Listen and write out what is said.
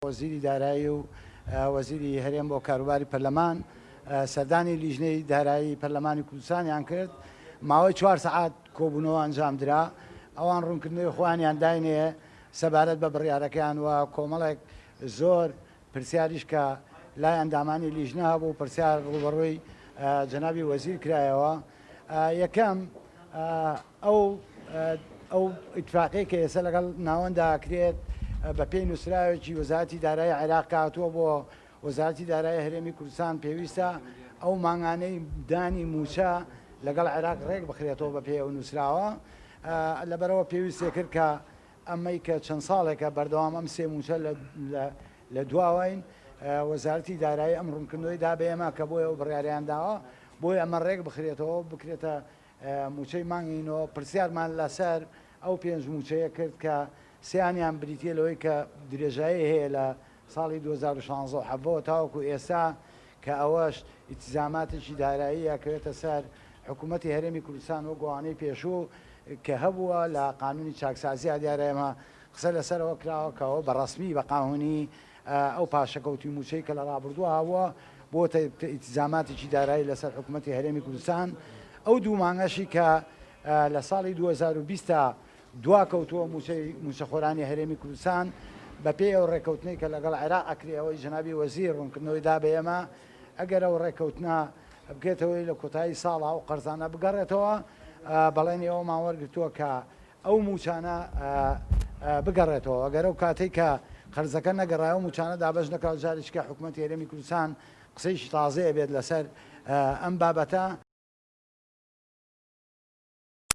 وەزیری دارایی و وەزیری هەرێم بۆ کاروباری پەرلەمان سەردانی لیژنەی دارایی پەرلەمانی کوردستانیان کرد ماوەی 4 سەعات کۆبوونەوە ئەنجامدرا ئەوان ڕوونکردنەوەی خۆیانیان داینێ سەبارەت بە بڕیارەکەیان و کۆمەڵێک زۆر پرسیاریش کە لای ئەندامانی لیژنە هەبوو پرسیار ڕوبەڕووی جەنابی وەزیر کرایەوە یەکەم ئەو ئیتفاقی کە ئێستا لەگەڵ ناوەندا کرێت بە پێی نووسراوێکی وەزارەتی دارایی عێراق کاتووە بۆ وەزارەتی دارایی هەرێمی کوردستان پێویستە ئەو مانگانەی دانی موچە لەگەڵ عێراق ڕێک بخرێتەوە بە پێی ئەو نووسراوە لەبەرەوە پێویستێ کرد کە ئەمەی کە چەند ساڵێکە بەردەوام ئەم سێ موچە لە دواوین وەزارەتی دارایی ئەم ڕوونکردنەوەی دابێ ئێمە کە بۆی ئەو بڕیاریان داوە بۆی ئەمە ڕێک بخرێتەوە بکرێتە موچەی مانگینەوە پرسیارمان لەسەر ئەو پێنج موچەیە کرد کە سییانیان بریتە لەوەی کە درێژایی هەیە لە ساڵی 2016 حەبەوە تاوەکو ئێستا کە ئەوەش ئیتزاماتێکی داراییە کەوێتە سەر حکوومەتی هەرێمی کوردستان و گوانەی پێشوو کە هەبووە لە قانونی چاکسازی دیارە ئێمە قسە لەسەرەوە کراوە کەەوە بەڕسمی بە قانونی ئەو پاشەکەوتی موچەی کە لە ڕابردووە هاووە بۆ ئیتزاماتێکی دارایی لەسەر حکوومەتی هەرێمی کوردستان ئەو دوو مانگەشی کە لە ساڵی 2020 دوا کەوتووە موچەخۆرانی هەرێمی کوردستان بە پێی ئەو ڕێککەوتنەی کە لەگەڵ عێراق ئەکرێەوەی جەنابی وەزیر ڕوونکردنەوەی دابێ ئێمە ئەگەر ئەو ڕێککەوتنە بکرێتەوەی لە کۆتایی ساڵا و قەرزانە بگەڕێتەوە بەڵێنی ئەوە ماوەرگرتووە کە ئەو موچانە بگەڕێتەوە ئەگەر ئەو کاتێک کە قەرزەکە نەگەڕایە و موچانە دابەش نەکەوت جارێککە حکوومەتی هەرێمی کوردستان قسەیشی تازەیە بێت لەسەر ئەم بابەتە